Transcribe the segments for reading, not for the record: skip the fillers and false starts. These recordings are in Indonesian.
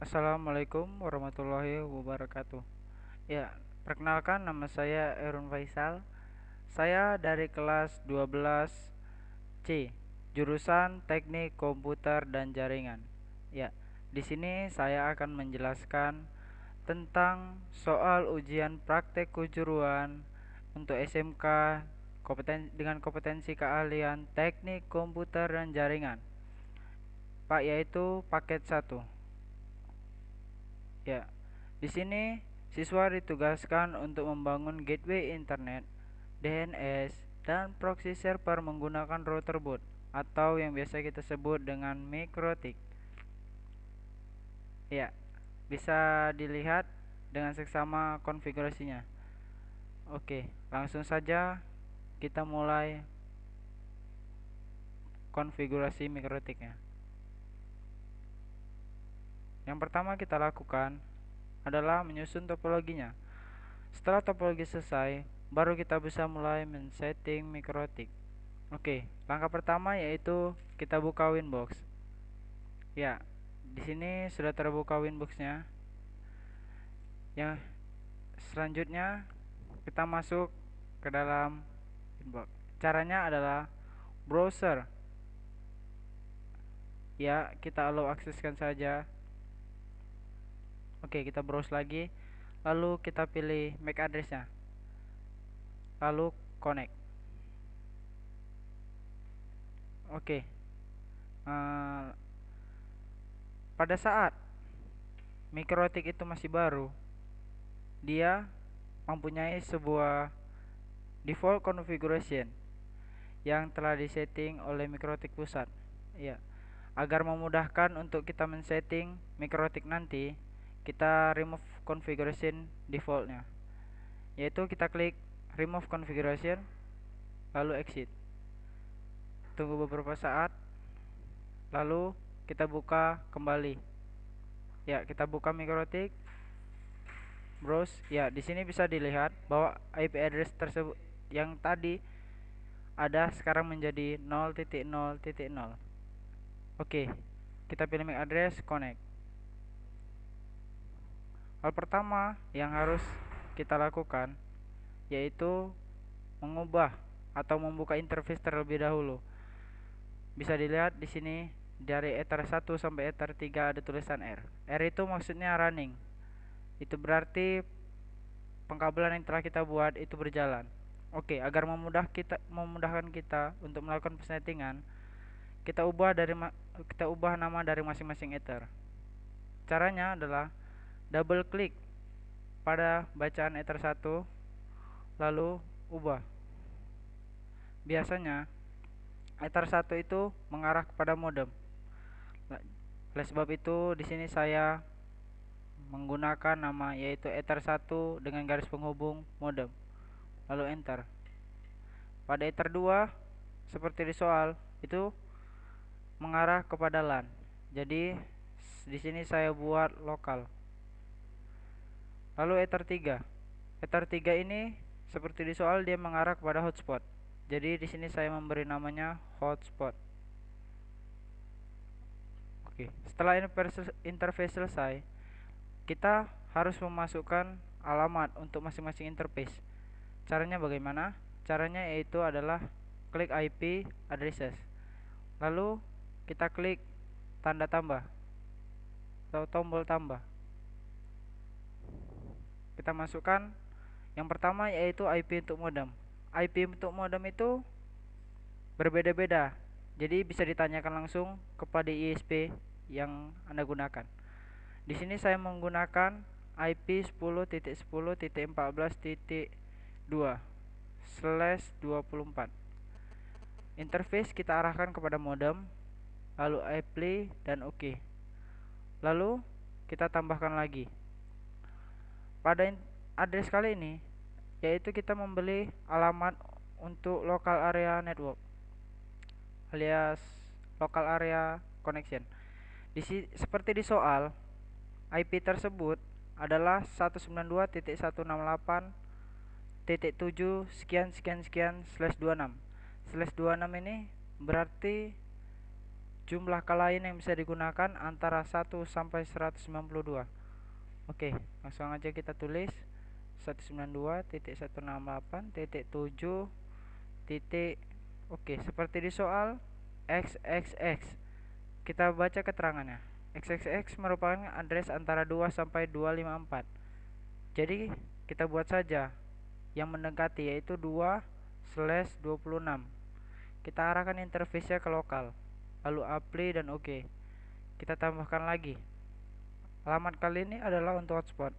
Assalamualaikum warahmatullahi wabarakatuh. Ya, perkenalkan nama saya Erun Faisal. Saya dari kelas 12C, jurusan Teknik Komputer dan Jaringan. Ya, di sini saya akan menjelaskan tentang soal ujian praktek kejuruan untuk SMK dengan kompetensi keahlian Teknik Komputer dan Jaringan. Pak, yaitu paket satu. Ya, di sini siswa ditugaskan untuk membangun gateway internet, DNS, dan proxy server menggunakan router boot atau yang biasa kita sebut dengan mikrotik. Ya, bisa dilihat dengan seksama konfigurasinya. Oke, langsung saja kita mulai konfigurasi mikrotiknya. Yang pertama kita lakukan adalah menyusun topologinya. Setelah topologi selesai, baru kita bisa mulai men-setting mikrotik. Oke, langkah pertama yaitu kita buka Winbox. Ya, di sini sudah terbuka Winboxnya. Yang selanjutnya kita masuk ke dalam Winbox. Caranya adalah browser. Ya, kita allow akseskan saja. Oke, kita browse lagi. Lalu kita pilih MAC addressnya. Lalu connect. Oke. Pada saat mikrotik itu masih baru, dia mempunyai sebuah default configuration yang telah disetting oleh mikrotik pusat. Ya, agar memudahkan untuk kita men-setting mikrotik nanti, kita remove configuration defaultnya. Yaitu kita klik remove configuration, lalu exit. Tunggu beberapa saat, lalu kita buka kembali. Ya, kita buka mikrotik, browse. Ya, di sini bisa dilihat bahwa IP address tersebut yang tadi ada sekarang menjadi 0.0.0. Oke, kita pilih MAC address, connect. Hal pertama yang harus kita lakukan yaitu mengubah atau membuka interface terlebih dahulu. Bisa dilihat di sini dari Ether 1 sampai Ether 3 ada tulisan R. R itu maksudnya running. Itu berarti pengkabelan yang telah kita buat itu berjalan. Oke, agar memudahkan kita untuk melakukan pensettingan, kita ubah nama dari masing-masing Ether. Caranya adalah double klik pada bacaan Ether 1 lalu ubah. Biasanya Ether 1 itu mengarah kepada modem. Oleh sebab itu di sini saya menggunakan nama yaitu Ether 1 dengan garis penghubung modem. Lalu enter. Pada Ether 2 seperti di soal itu mengarah kepada LAN. Jadi di sini saya buat lokal. Lalu Ether 3. Ether 3 ini seperti di soal dia mengarah kepada hotspot. Jadi di sini saya memberi namanya hotspot. Oke, setelah interface selesai, kita harus memasukkan alamat untuk masing-masing interface. Caranya bagaimana? Caranya yaitu adalah klik IP addresses. Lalu kita klik tanda tambah atau tombol tambah. Kita masukkan yang pertama yaitu IP untuk modem. IP untuk modem itu berbeda-beda. Jadi bisa ditanyakan langsung kepada ISP yang Anda gunakan. Di sini saya menggunakan IP 10.10.14.2/24. Interface kita arahkan kepada modem, lalu apply dan OK. Lalu kita tambahkan lagi. Pada address kali ini yaitu kita membeli alamat untuk local area network alias local area connection. Seperti di soal, IP tersebut adalah 192.168.7 sekian sekian sekian /26. /26 ini berarti jumlah klien yang bisa digunakan antara 1 sampai 192. Oke, langsung aja kita tulis 192.168.7. Oke, seperti di soal XXX. Kita baca keterangannya. XXX merupakan address antara 2 sampai 254. Jadi kita buat saja yang mendekati, yaitu 2/26. Kita arahkan interface-nya ke lokal, lalu apply dan oke. Kita tambahkan lagi. Alamat kali ini adalah untuk hotspot.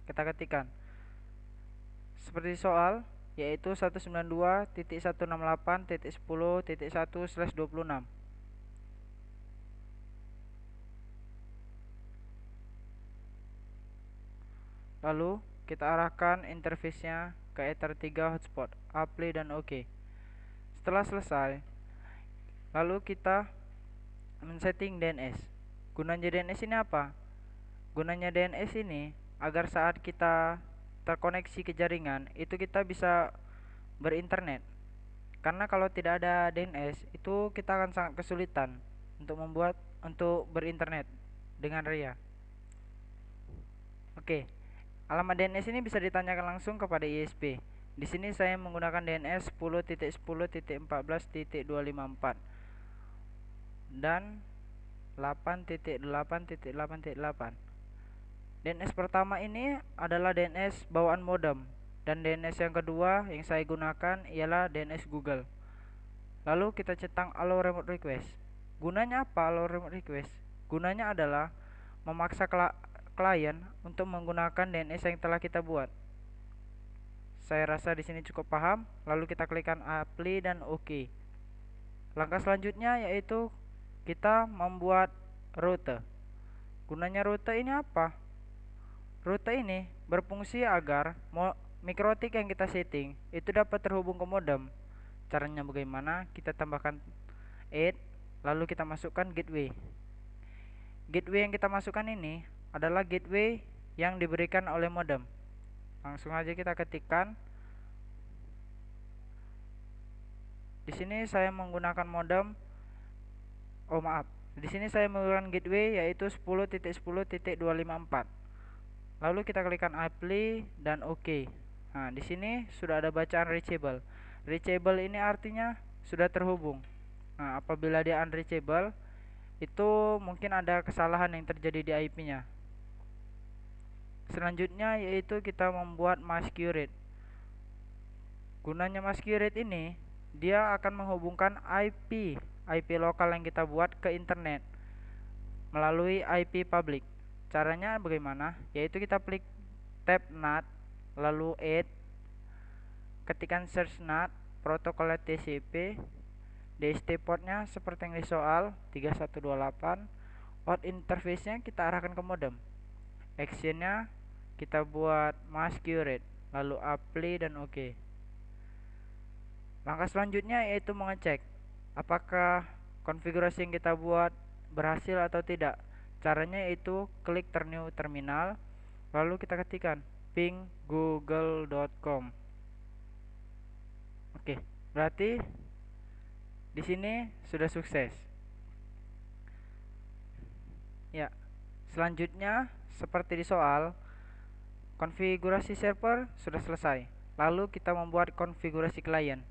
Kita ketikkan seperti soal, yaitu 192.168.10.1/26. Lalu kita arahkan interface-nya ke Ether 3 hotspot, apply dan oke. Setelah selesai, lalu kita men-setting DNS. Gunanya DNS ini apa? Gunanya DNS ini agar saat kita terkoneksi ke jaringan, itu kita bisa berinternet. Karena kalau tidak ada DNS, itu kita akan sangat kesulitan untuk berinternet dengan ria. Oke. Alamat DNS ini bisa ditanyakan langsung kepada ISP. Di sini saya menggunakan DNS 10.10.14.254 dan 8.8.8.8. DNS pertama ini adalah DNS bawaan modem, dan DNS yang kedua yang saya gunakan ialah DNS Google. Lalu kita centang allow remote request. Gunanya apa allow remote request? Gunanya adalah memaksa klien untuk menggunakan DNS yang telah kita buat. Saya rasa di sini cukup paham. Lalu kita klikkan apply dan oke. Langkah selanjutnya yaitu kita membuat rute. Gunanya rute ini apa? Rute ini berfungsi agar mikrotik yang kita setting itu dapat terhubung ke modem. Caranya bagaimana? Kita tambahkan add, lalu kita masukkan gateway. Gateway yang kita masukkan ini adalah gateway yang diberikan oleh modem. Langsung aja kita ketikkan. Di sini saya menggunakan modem. Di sini saya menggunakan gateway yaitu 10.10.254. Lalu kita klikkan apply dan oke. Nah, di sini sudah ada bacaan reachable. Reachable ini artinya sudah terhubung. Nah, apabila dia unreachable, itu mungkin ada kesalahan yang terjadi di IP-nya. Selanjutnya yaitu kita membuat masquerade. Gunanya masquerade ini, dia akan menghubungkan IP lokal yang kita buat ke internet melalui IP public. Caranya bagaimana? Yaitu kita klik tab NAT, lalu add, ketikkan search NAT, protokol TCP, DST portnya seperti yang di soal 3128. Out interface-nya kita arahkan ke modem. Action-nya kita buat masquerade, lalu apply dan oke. Langkah selanjutnya yaitu mengecek apakah konfigurasi yang kita buat berhasil atau tidak. Caranya yaitu klik new terminal, lalu kita ketikkan ping google.com. Oke, berarti di sini sudah sukses. Ya, selanjutnya seperti di soal, konfigurasi server sudah selesai. Lalu kita membuat konfigurasi klien.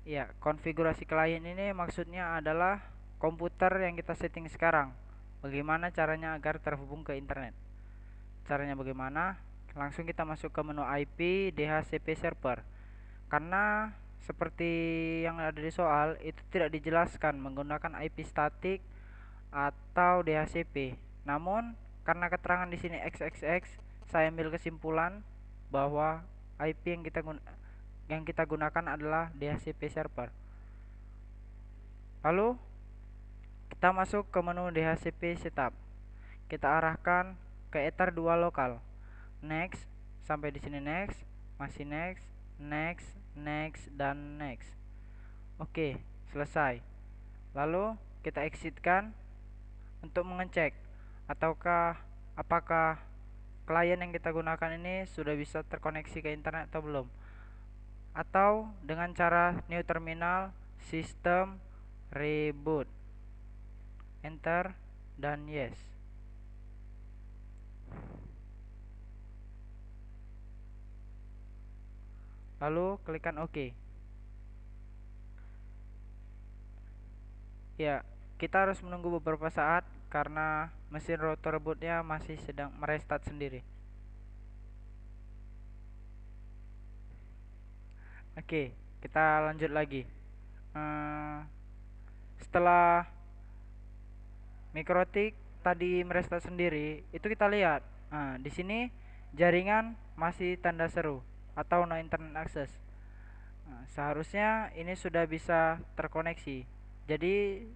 Ya, konfigurasi klien ini maksudnya adalah komputer yang kita setting sekarang. Bagaimana caranya agar terhubung ke internet? Caranya bagaimana? Langsung kita masuk ke menu IP DHCP server. Karena seperti yang ada di soal, itu tidak dijelaskan menggunakan IP statik atau DHCP. Namun karena keterangan di sini XXX, saya ambil kesimpulan bahwa IP yang kita gunakan adalah DHCP server. Lalu kita masuk ke menu DHCP setup. Kita arahkan ke Ether 2 lokal. Next, sampai di sini next, masih next, next, next dan next. Oke, selesai. Lalu kita exitkan untuk mengecek apakah klien yang kita gunakan ini sudah bisa terkoneksi ke internet atau belum. Atau dengan cara new terminal system reboot. enter, dan yes. Lalu klikkan OK. Ya, kita harus menunggu beberapa saat karena mesin router bootnya masih sedang merestart sendiri. Oke, kita lanjut lagi. Setelah Mikrotik tadi merestart sendiri, itu kita lihat. Nah, di sini jaringan masih tanda seru atau no internet access. Nah, seharusnya ini sudah bisa terkoneksi. Jadi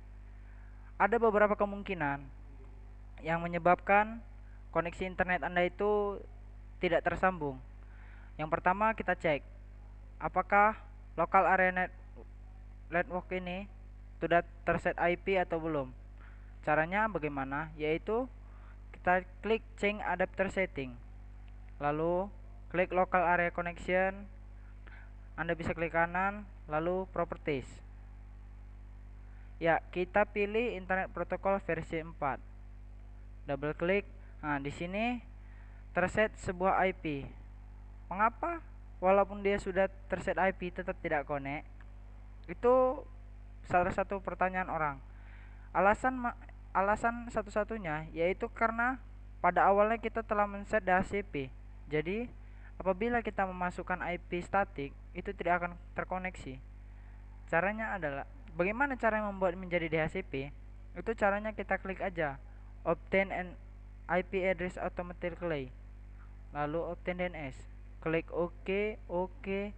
ada beberapa kemungkinan yang menyebabkan koneksi internet Anda itu tidak tersambung. Yang pertama kita cek apakah local area network ini sudah terset IP atau belum. Caranya bagaimana? Yaitu kita klik change adapter setting, lalu klik local area connection. Anda bisa klik kanan, lalu properties. Ya, kita pilih internet protokol versi 4. Double klik. Nah, di sini terset sebuah IP. Mengapa walaupun dia sudah terset IP tetap tidak connect? Itu salah satu pertanyaan orang. Alasan satu-satunya yaitu karena pada awalnya kita telah men-set DHCP. Jadi, apabila kita memasukkan IP statik, itu tidak akan terkoneksi. Caranya adalah bagaimana cara membuat menjadi DHCP? Itu caranya kita klik aja obtain an IP address automatically. Lalu obtain DNS. Klik OK, OK,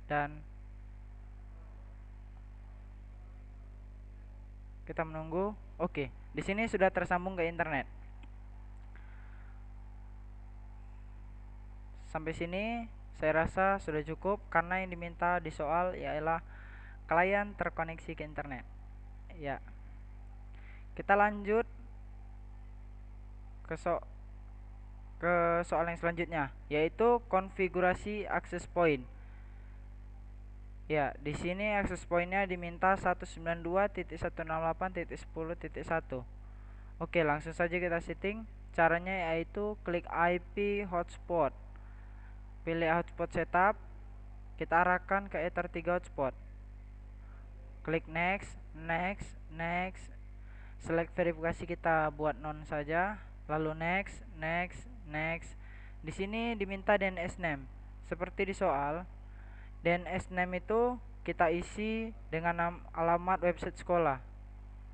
dan kita menunggu. Oke, di sini sudah tersambung ke internet. Sampai sini saya rasa sudah cukup karena yang diminta di soal ialah klien terkoneksi ke internet. Ya. Kita lanjut ke soal yang selanjutnya, yaitu konfigurasi access point. Ya, di sini access pointnya diminta 192.168.10.1. Oke, langsung saja kita setting. Caranya yaitu klik IP hotspot. Pilih hotspot setup. Kita arahkan ke Ether 3 hotspot. Klik next, next, next. Select verifikasi kita buat non saja. Lalu next, next, next. Di sini diminta DNS name. Seperti di soal, DNS name itu kita isi dengan alamat website sekolah.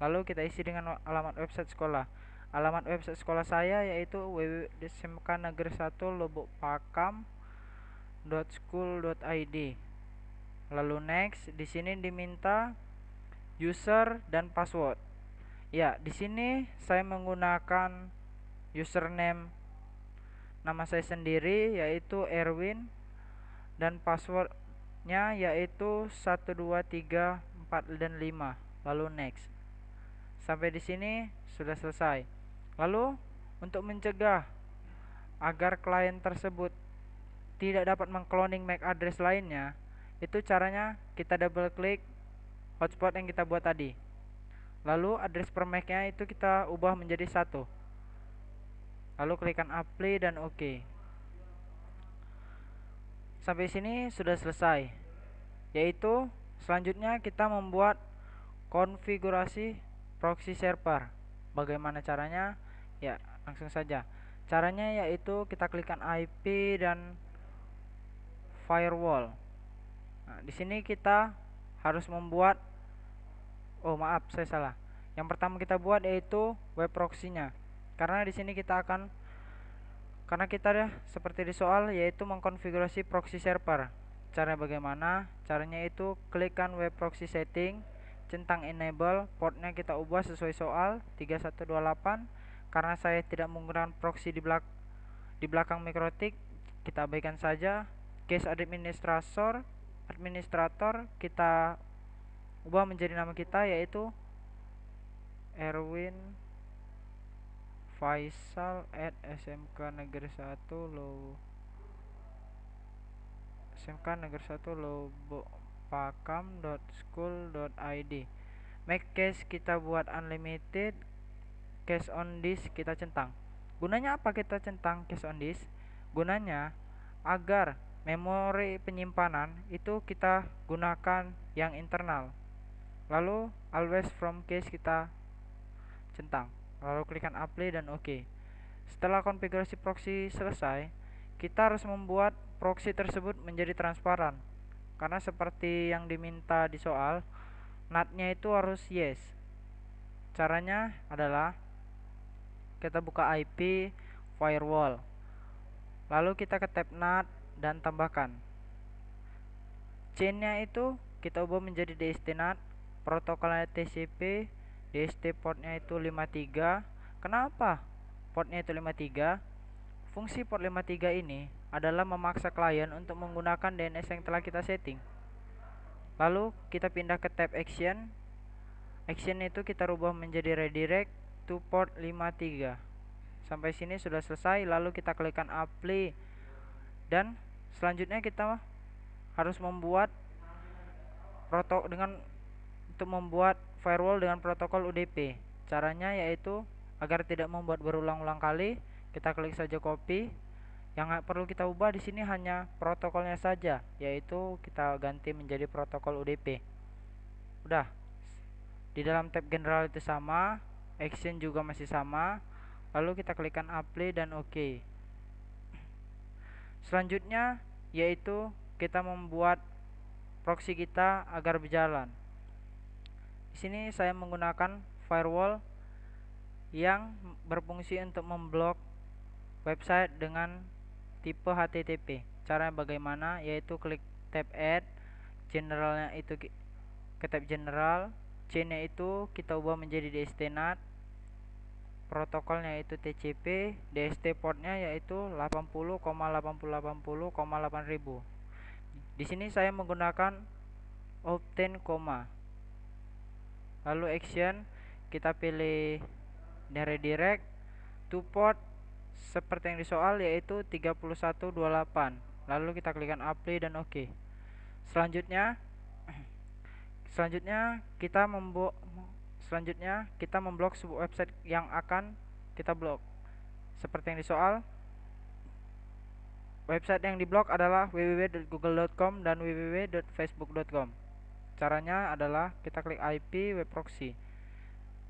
Lalu kita isi dengan alamat website sekolah. Alamat website sekolah saya yaitu www.smknegeri1lobokpakam.school.id. Lalu next, di sini diminta user dan password. Ya, di sini saya menggunakan username nama saya sendiri yaitu Erwin dan passwordnya yaitu 1 2 3 4 dan 5. Lalu next. Sampai di sini sudah selesai. Lalu untuk mencegah agar klien tersebut tidak dapat mengcloning MAC address lainnya, itu caranya kita double klik hotspot yang kita buat tadi. Lalu address per MAC-nya itu kita ubah menjadi 1. Lalu klikkan apply dan OK. Sampai sini sudah selesai. Yaitu selanjutnya kita membuat konfigurasi proxy server. Bagaimana caranya? Ya, langsung saja. Caranya yaitu kita klikkan IP dan firewall. Nah, di sini kita harus membuat saya salah. Yang pertama kita buat yaitu web proxy-nya. Karena di sini kita seperti di soal yaitu mengkonfigurasi proxy server. Cara bagaimana? Caranya itu klikkan web proxy setting, centang enable, portnya kita ubah sesuai soal 3128. Karena saya tidak menggunakan proxy di belakang Mikrotik, kita abaikan saja. Case administrator kita ubah menjadi nama kita yaitu Erwin Faisal at smknegeri 1 lobokpakam.school.id. make cache kita buat unlimited, cache on disk kita centang. Gunanya apa kita centang cache on disk? Gunanya agar memori penyimpanan itu kita gunakan yang internal. Lalu always from cache kita centang, lalu klikkan apply dan OK. Setelah konfigurasi proxy selesai, kita harus membuat proxy tersebut menjadi transparan, karena seperti yang diminta di soal, NAT-nya itu harus yes. Caranya adalah kita buka IP firewall, lalu kita ke tab NAT dan tambahkan chain-nya itu kita ubah menjadi DST NAT, protokolnya TCP, DST portnya itu 53. Kenapa portnya itu 53? Fungsi port 53 ini adalah memaksa klien untuk menggunakan DNS yang telah kita setting. Lalu kita pindah ke tab action. Action itu kita rubah menjadi redirect to port 53. Sampai sini sudah selesai. Lalu kita klikkan apply, dan selanjutnya kita harus membuat untuk membuat firewall dengan protokol UDP. Caranya yaitu agar tidak membuat berulang-ulang kali, kita klik saja copy. Yang perlu kita ubah di sini hanya protokolnya saja, yaitu kita ganti menjadi protokol UDP. Udah. Di dalam tab general itu sama, action juga masih sama. Lalu kita klikkan apply dan OK. Selanjutnya yaitu kita membuat proxy kita agar berjalan. Di sini saya menggunakan firewall yang berfungsi untuk memblok website dengan tipe HTTP. Caranya bagaimana? Yaitu klik tab add, generalnya itu ke tab general, chain-nya itu kita ubah menjadi DST NAT, protokolnya itu TCP, DST portnya yaitu 80,8080,8000. Di sini saya menggunakan obtain koma. Lalu action kita pilih redirect to port seperti yang di soal, yaitu 3128. Lalu kita klikkan apply dan OK. Selanjutnya kita memblok sebuah website yang akan kita blok. Seperti yang di soal, website yang diblok adalah www.google.com dan www.facebook.com. Caranya adalah kita klik IP web proxy,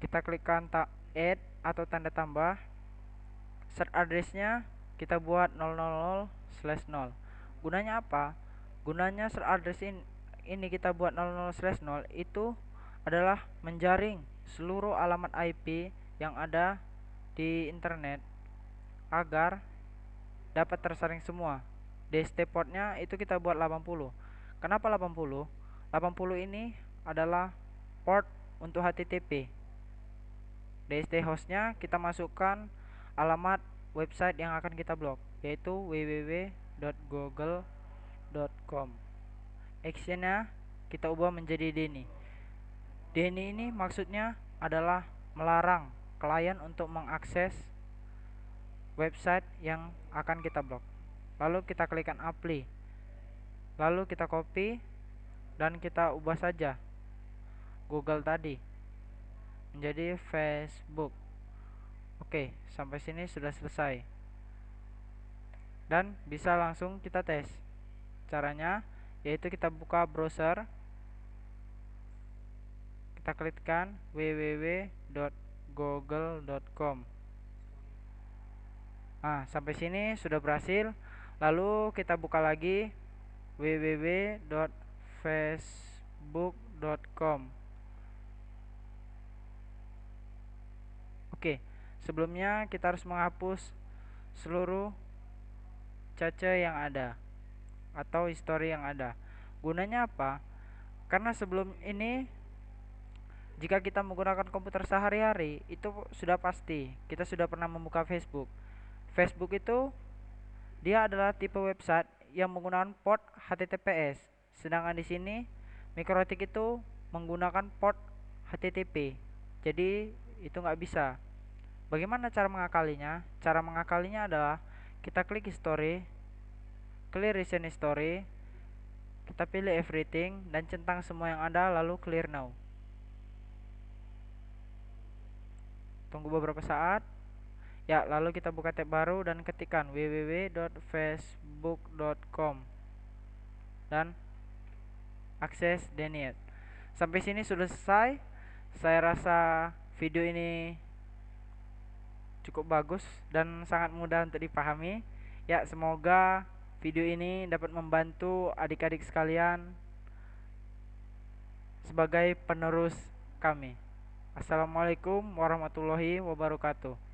kita klikkan add atau tanda tambah, set address-nya kita buat 000/0. Gunanya apa? Gunanya set address ini kita buat 00/0 itu adalah menjaring seluruh alamat IP yang ada di internet agar dapat tersaring semua. DST portnya itu kita buat 80. Kenapa 80? 80 ini adalah port untuk HTTP. DST hostnya kita masukkan alamat website yang akan kita blok, yaitu www.google.com. Actionnya kita ubah menjadi Deni. Deni ini maksudnya adalah melarang klien untuk mengakses website yang akan kita blok. Lalu kita klikkan apply, lalu kita copy dan kita ubah saja Google tadi menjadi Facebook. Oke, sampai sini sudah selesai dan bisa langsung kita tes. Caranya yaitu kita buka browser, kita klikkan www.google.com. Nah, sampai sini sudah berhasil. Lalu kita buka lagi www.facebook.com. Oke, sebelumnya kita harus menghapus seluruh cache yang ada atau history yang ada. Gunanya apa? Karena sebelum ini jika kita menggunakan komputer sehari-hari itu sudah pasti kita sudah pernah membuka Facebook. Facebook itu dia adalah tipe website yang menggunakan port HTTPS. Sedangkan di sini Mikrotik itu menggunakan port HTTP. Jadi itu nggak bisa. Bagaimana cara mengakalinya? Cara mengakalinya adalah kita klik history, clear recent history, kita pilih everything dan centang semua yang ada, lalu clear now. Tunggu beberapa saat. Ya, lalu kita buka tab baru dan ketikkan www.facebook.com dan akses denied. Sampai sini sudah selesai. Saya rasa video ini cukup bagus dan sangat mudah untuk dipahami. Ya, semoga video ini dapat membantu adik-adik sekalian sebagai penerus kami. Assalamualaikum warahmatullahi wabarakatuh.